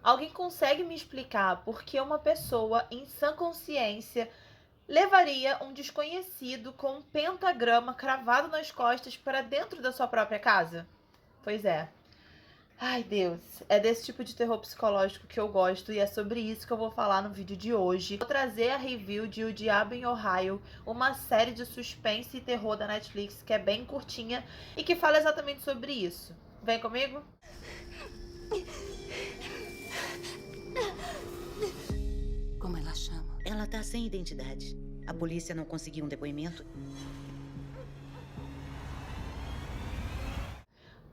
Alguém consegue me explicar por que uma pessoa em sã consciência levaria um desconhecido com um pentagrama cravado nas costas para dentro da sua própria casa? Pois é. Ai, Deus, é desse tipo de terror psicológico que eu gosto e é sobre isso que eu vou falar no vídeo de hoje. Vou trazer a review de O Diabo em Ohio, uma série de suspense e terror da Netflix que é bem curtinha e que fala exatamente sobre isso. Vem comigo? Como ela chama? Ela tá sem identidade. A polícia não conseguiu um depoimento.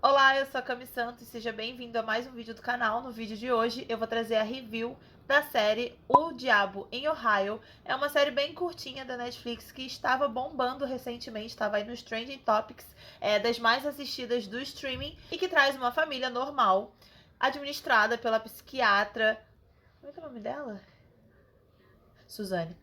Olá, eu sou a Cami Santos e seja bem-vindo a mais um vídeo do canal. No vídeo de hoje eu vou trazer a review da série O Diabo em Ohio. É uma série bem curtinha da Netflix que estava bombando recentemente, estava aí nos Trending Topics, das mais assistidas do streaming, e que traz uma família normal, administrada pela psiquiatra... Como é que é o nome dela? Suzane.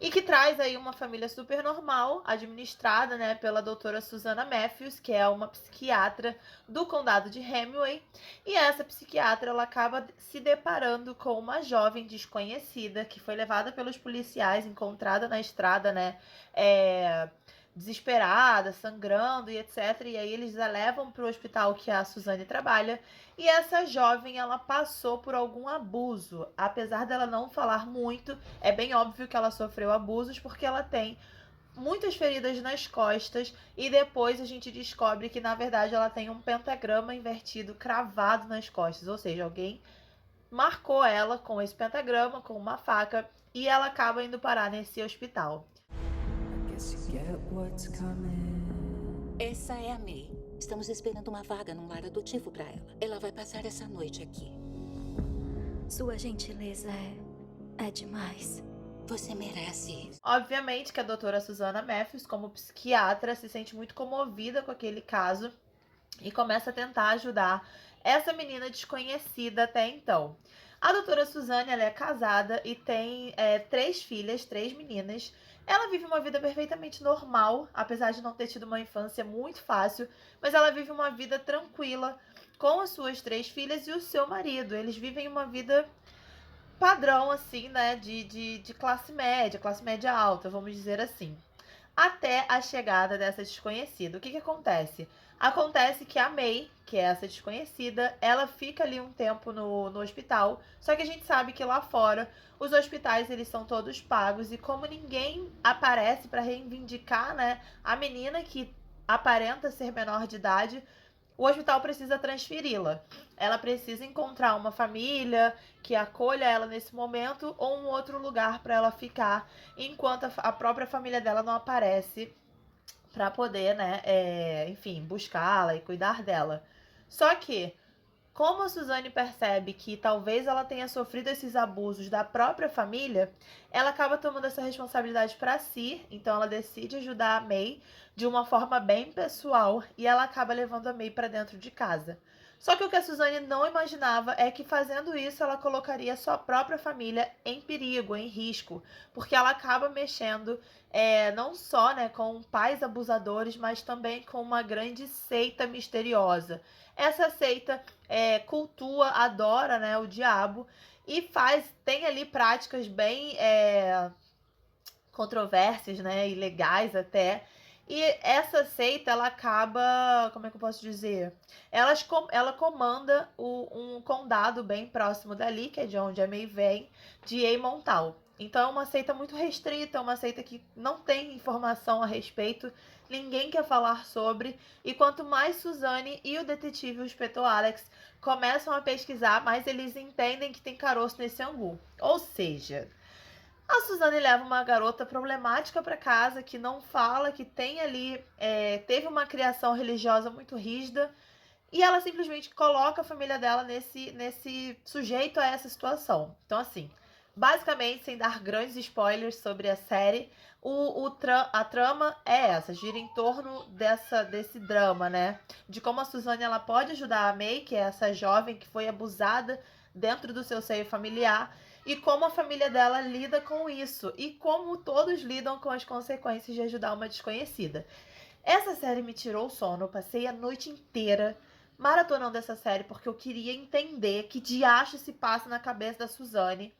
E que traz aí uma família super normal, administrada, né, pela doutora Susannah Matthews, que é uma psiquiatra do condado de Hemingway. E essa psiquiatra, ela acaba se deparando com uma jovem desconhecida que foi levada pelos policiais, encontrada na estrada, né, desesperada, sangrando e etc. E aí eles a levam para o hospital que a Suzane trabalha. E essa jovem, ela passou por algum abuso. Apesar dela não falar muito, é bem óbvio que ela sofreu abusos porque ela tem muitas feridas nas costas. E depois a gente descobre que, na verdade, ela tem um pentagrama invertido cravado nas costas. Ou seja, alguém marcou ela com esse pentagrama, com uma faca, e ela acaba indo parar nesse hospital. Essa é a May. Estamos esperando uma vaga num lar adotivo para ela. Ela vai passar essa noite aqui. Sua gentileza é demais. Você merece. Obviamente que a doutora Susannah Matthews, como psiquiatra, se sente muito comovida com aquele caso e começa a tentar ajudar essa menina desconhecida até então. A doutora Suzane, ela é casada e tem 3 filhas, 3 meninas. Ela vive uma vida perfeitamente normal, apesar de não ter tido uma infância muito fácil, mas ela vive uma vida tranquila com as suas 3 filhas e o seu marido. Eles vivem uma vida padrão, assim, né, de classe média alta, vamos dizer assim. Até a chegada dessa desconhecida. O que acontece? Acontece que a May, que é essa desconhecida, ela fica ali um tempo no hospital, só que a gente sabe que lá fora os hospitais eles são todos pagos e como ninguém aparece para reivindicar, né, a menina que aparenta ser menor de idade, o hospital precisa transferi-la. Ela precisa encontrar uma família que acolha ela nesse momento ou um outro lugar para ela ficar, enquanto a própria família dela não aparece para poder, né, enfim, buscá-la e cuidar dela. Só que, como a Suzane percebe que talvez ela tenha sofrido esses abusos da própria família, ela acaba tomando essa responsabilidade para si, então ela decide ajudar a May de uma forma bem pessoal e ela acaba levando a May para dentro de casa. Só que o que a Suzane não imaginava é que fazendo isso ela colocaria a sua própria família em perigo, em risco, porque ela acaba mexendo não só, né, com pais abusadores, mas também com uma grande seita misteriosa. Essa seita cultua, adora, né, o diabo e tem ali práticas bem controversas, né, ilegais até. E essa seita, ela acaba, como é que eu posso dizer? Ela comanda um condado bem próximo dali, que é de onde a May vem, de Eimontal. Então é uma seita muito restrita, uma seita que não tem informação a respeito, ninguém quer falar sobre. E quanto mais Suzane e o detetive, o inspetor Alex, começam a pesquisar, mais eles entendem que tem caroço nesse angu. Ou seja, a Suzane leva uma garota problemática para casa, que não fala, que tem ali, teve uma criação religiosa muito rígida, e ela simplesmente coloca a família dela nesse sujeito a essa situação. Então, assim, basicamente, sem dar grandes spoilers sobre a série, a trama é essa, gira em torno desse drama, né? De como a Suzane ela pode ajudar a May, que é essa jovem que foi abusada dentro do seu seio familiar, e como a família dela lida com isso, e como todos lidam com as consequências de ajudar uma desconhecida. Essa série me tirou o sono, eu passei a noite inteira maratonando essa série, porque eu queria entender que diacho se passa na cabeça da Suzane.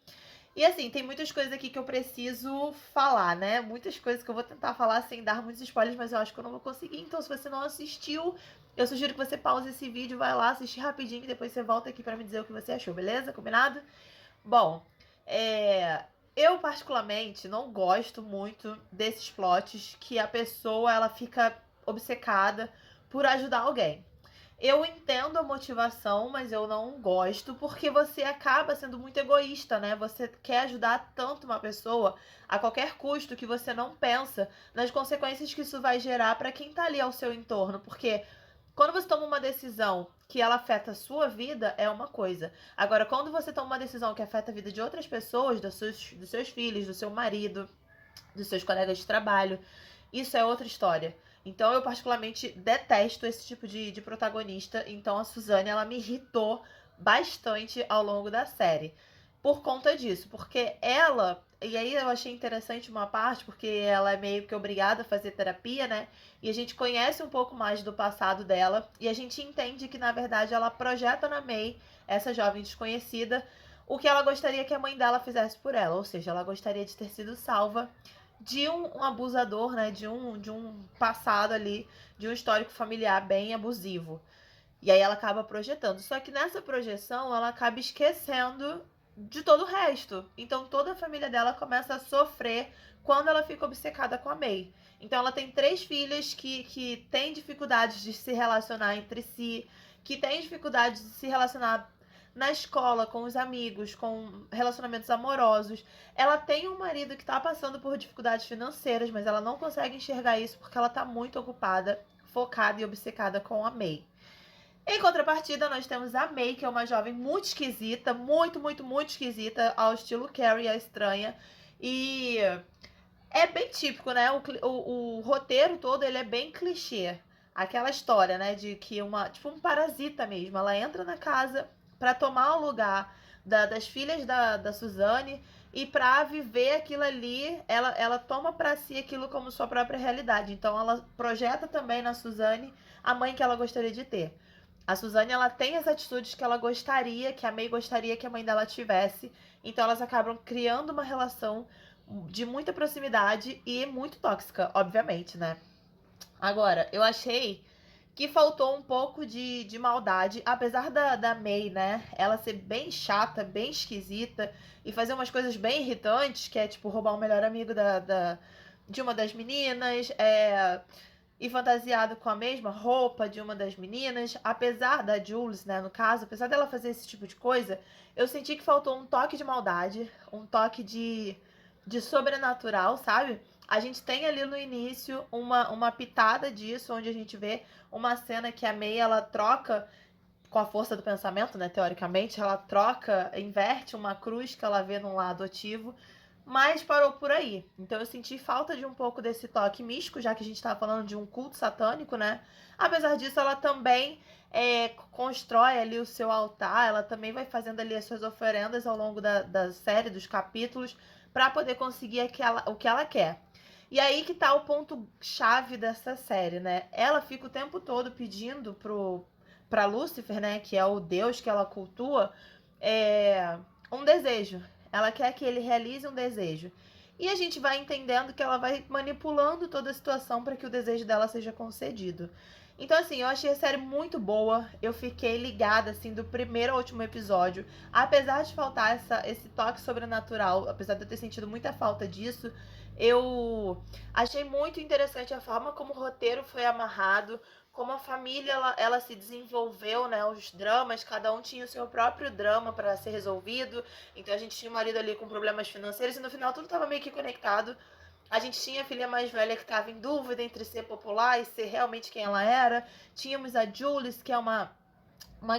E assim, tem muitas coisas aqui que eu preciso falar, né? Muitas coisas que eu vou tentar falar sem dar muitos spoilers, mas eu acho que eu não vou conseguir. Então, se você não assistiu, eu sugiro que você pause esse vídeo, vai lá assistir rapidinho e depois você volta aqui pra me dizer o que você achou, beleza? Combinado? Bom, eu particularmente não gosto muito desses plots que a pessoa ela fica obcecada por ajudar alguém. Eu entendo a motivação, mas eu não gosto porque você acaba sendo muito egoísta, né? Você quer ajudar tanto uma pessoa a qualquer custo que você não pensa nas consequências que isso vai gerar para quem tá ali ao seu entorno, porque quando você toma uma decisão que ela afeta a sua vida, é uma coisa. Agora, quando você toma uma decisão que afeta a vida de outras pessoas, dos seus filhos, do seu marido, dos seus colegas de trabalho, isso é outra história. Então, eu particularmente detesto esse tipo de protagonista. Então, a Suzane, ela me irritou bastante ao longo da série. Por conta disso, porque ela... E aí eu achei interessante uma parte, porque ela é meio que obrigada a fazer terapia, né? E a gente conhece um pouco mais do passado dela. E a gente entende que, na verdade, ela projeta na May, essa jovem desconhecida, o que ela gostaria que a mãe dela fizesse por ela. Ou seja, ela gostaria de ter sido salva de um abusador, né? De um passado ali, de um histórico familiar bem abusivo. E aí ela acaba projetando. Só que nessa projeção, ela acaba esquecendo de todo o resto. Então toda a família dela começa a sofrer quando ela fica obcecada com a May. Então ela tem 3 filhas que têm dificuldades de se relacionar entre si, que têm dificuldades de se relacionar na escola, com os amigos, com relacionamentos amorosos. Ela tem um marido que tá passando por dificuldades financeiras, mas ela não consegue enxergar isso porque ela tá muito ocupada, focada e obcecada com a May. Em contrapartida, nós temos a May, que é uma jovem muito esquisita, muito esquisita, ao estilo Carrie, a estranha. E é bem típico, né? O roteiro todo, ele é bem clichê. Aquela história, né, de que tipo um parasita mesmo, ela entra na casa pra tomar o lugar das filhas da Suzane e pra viver aquilo ali, ela toma pra si aquilo como sua própria realidade. Então ela projeta também na Suzane a mãe que ela gostaria de ter. A Suzane, ela tem as atitudes que ela gostaria, que a May gostaria que a mãe dela tivesse. Então elas acabam criando uma relação de muita proximidade e muito tóxica, obviamente, né? Agora, eu achei que faltou um pouco de maldade, apesar da May, né? Ela ser bem chata, bem esquisita e fazer umas coisas bem irritantes, que é tipo roubar o melhor amigo de uma das meninas, e fantasiado com a mesma roupa de uma das meninas. Apesar da Jules, né, no caso, apesar dela fazer esse tipo de coisa, eu senti que faltou um toque de maldade, um toque de sobrenatural, sabe? A gente tem ali no início uma pitada disso, onde a gente vê uma cena que a May, ela troca com a força do pensamento, né, teoricamente, ela troca, inverte uma cruz que ela vê num lado adotivo, mas parou por aí. Então eu senti falta de um pouco desse toque místico, já que a gente estava falando de um culto satânico, né? Apesar disso, ela também constrói ali o seu altar, ela também vai fazendo ali as suas oferendas ao longo da série, dos capítulos, para poder conseguir o que ela quer. E aí que tá o ponto chave dessa série, né? Ela fica o tempo todo pedindo pra Lúcifer, né, que é o deus que ela cultua, um desejo. Ela quer que ele realize um desejo. E a gente vai entendendo que ela vai manipulando toda a situação para que o desejo dela seja concedido. Então, assim, eu achei a série muito boa. Eu fiquei ligada, assim, do primeiro ao último episódio. Apesar de faltar esse toque sobrenatural, apesar de eu ter sentido muita falta disso, eu achei muito interessante a forma como o roteiro foi amarrado, como a família ela se desenvolveu, né? Os dramas, cada um tinha o seu próprio drama para ser resolvido. Então a gente tinha o marido ali com problemas financeiros e no final tudo estava meio que conectado. A gente tinha a filha mais velha que estava em dúvida entre ser popular e ser realmente quem ela era. Tínhamos a Jules, que é uma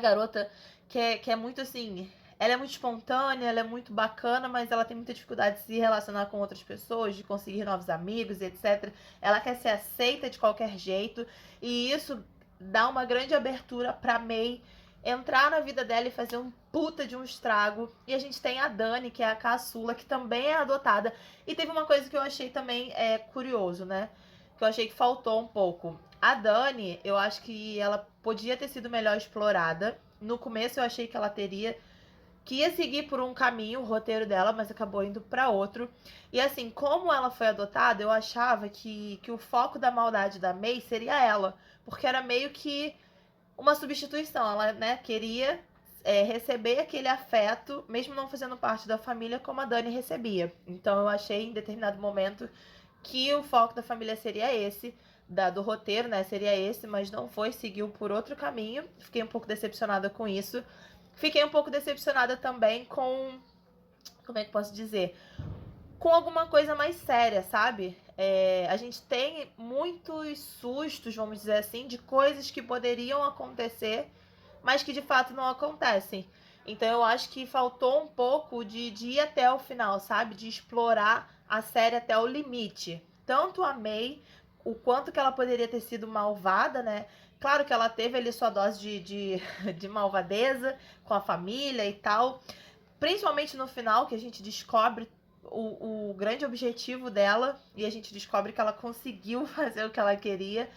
garota que é muito assim... Ela é muito espontânea, ela é muito bacana, mas ela tem muita dificuldade de se relacionar com outras pessoas, de conseguir novos amigos, etc. Ela quer ser aceita de qualquer jeito. E isso dá uma grande abertura pra May entrar na vida dela e fazer um puta de um estrago. E a gente tem a Dani, que é a caçula, que também é adotada. E teve uma coisa que eu achei também curioso, né? Que eu achei que faltou um pouco. A Dani, eu acho que ela podia ter sido melhor explorada. No começo eu achei que ela teria que ia seguir por um caminho, o roteiro dela, mas acabou indo para outro. E assim, como ela foi adotada, eu achava que o foco da maldade da May seria ela, porque era meio que uma substituição. Ela, né, queria receber aquele afeto, mesmo não fazendo parte da família, como a Dani recebia. Então eu achei em determinado momento que o foco da família seria esse, do roteiro, né? Seria esse, mas não foi, seguiu por outro caminho. Fiquei um pouco decepcionada com isso. Fiquei um pouco decepcionada também com. Como é que posso dizer? Com alguma coisa mais séria, sabe? A gente tem muitos sustos, vamos dizer assim, de coisas que poderiam acontecer, mas que de fato não acontecem. Então eu acho que faltou um pouco de ir até o final, sabe? De explorar a série até o limite. Tanto a May, o quanto que ela poderia ter sido malvada, né? Claro que ela teve ali sua dose de malvadeza com a família e tal. Principalmente no final, que a gente descobre o grande objetivo dela e a gente descobre que ela conseguiu fazer o que ela queria.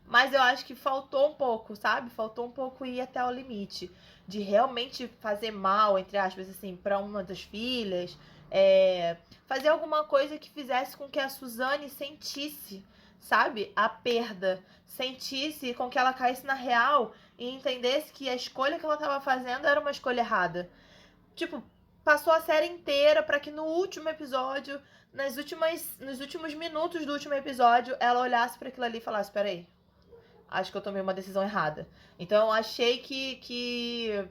Mas eu acho que faltou um pouco, sabe? Faltou um pouco ir até o limite. De realmente fazer mal, entre aspas, assim, pra uma das filhas. Fazer alguma coisa que fizesse com que a Suzane sentisse, sabe? A perda. Sentisse com que ela caísse na real e entendesse que a escolha que ela tava fazendo era uma escolha errada. Tipo, passou a série inteira pra que no último episódio, nos últimos minutos do último episódio, ela olhasse pra aquilo ali e falasse: peraí, acho que eu tomei uma decisão errada. Então eu achei que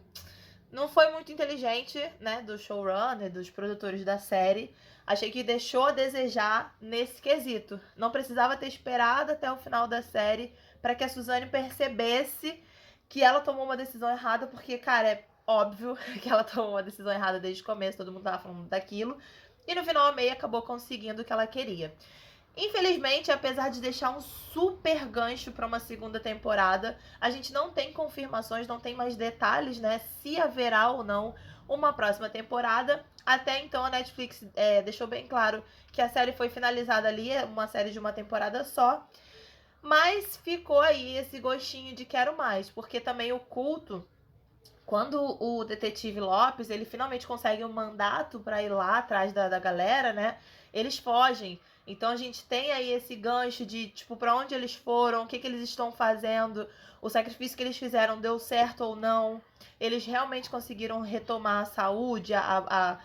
não foi muito inteligente, né, do showrunner, dos produtores da série. Achei que deixou a desejar nesse quesito. Não precisava ter esperado até o final da série pra que a Suzane percebesse que ela tomou uma decisão errada, porque, cara, é óbvio que ela tomou uma decisão errada desde o começo, todo mundo tava falando daquilo. E no final a May acabou conseguindo o que ela queria. Infelizmente, apesar de deixar um super gancho para uma segunda temporada, a gente não tem confirmações, não tem mais detalhes, né? Se haverá ou não uma próxima temporada. Até então, a Netflix deixou bem claro que a série foi finalizada ali, é uma série de uma temporada só. Mas ficou aí esse gostinho de quero mais, porque também o culto, quando o detetive Lopes, ele finalmente consegue um mandato para ir lá atrás da galera, né? Eles fogem. Então a gente tem aí esse gancho de, tipo, para onde eles foram, o que eles estão fazendo, o sacrifício que eles fizeram deu certo ou não. Eles realmente conseguiram retomar a saúde, a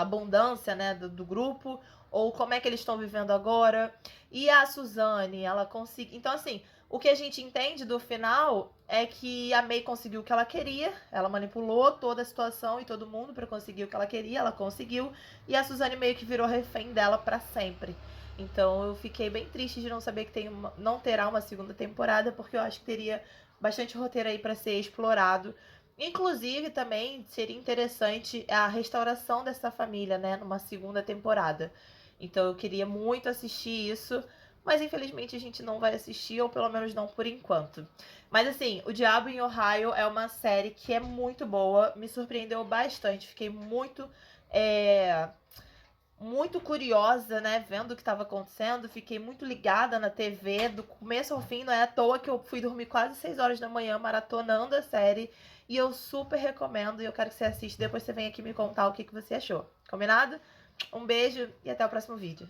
abundância, né, do grupo, ou como é que eles estão vivendo agora. E a Suzane, ela conseguiu. Então, assim, o que a gente entende do final é que a May conseguiu o que ela queria, ela manipulou toda a situação e todo mundo para conseguir o que ela queria, ela conseguiu, e a Suzane meio que virou refém dela para sempre. Então eu fiquei bem triste de não saber que não terá uma segunda temporada, porque eu acho que teria bastante roteiro aí para ser explorado. Inclusive também seria interessante a restauração dessa família, né, numa segunda temporada. Então eu queria muito assistir isso, mas infelizmente a gente não vai assistir, ou pelo menos não por enquanto. Mas assim, O Diabo em Ohio é uma série que é muito boa, me surpreendeu bastante, fiquei muito curiosa, né, vendo o que estava acontecendo, fiquei muito ligada na TV, do começo ao fim, não é à toa que eu fui dormir quase 6 horas da manhã maratonando a série, e eu super recomendo, e eu quero que você assista, depois você vem aqui me contar o que você achou. Combinado? Um beijo e até o próximo vídeo.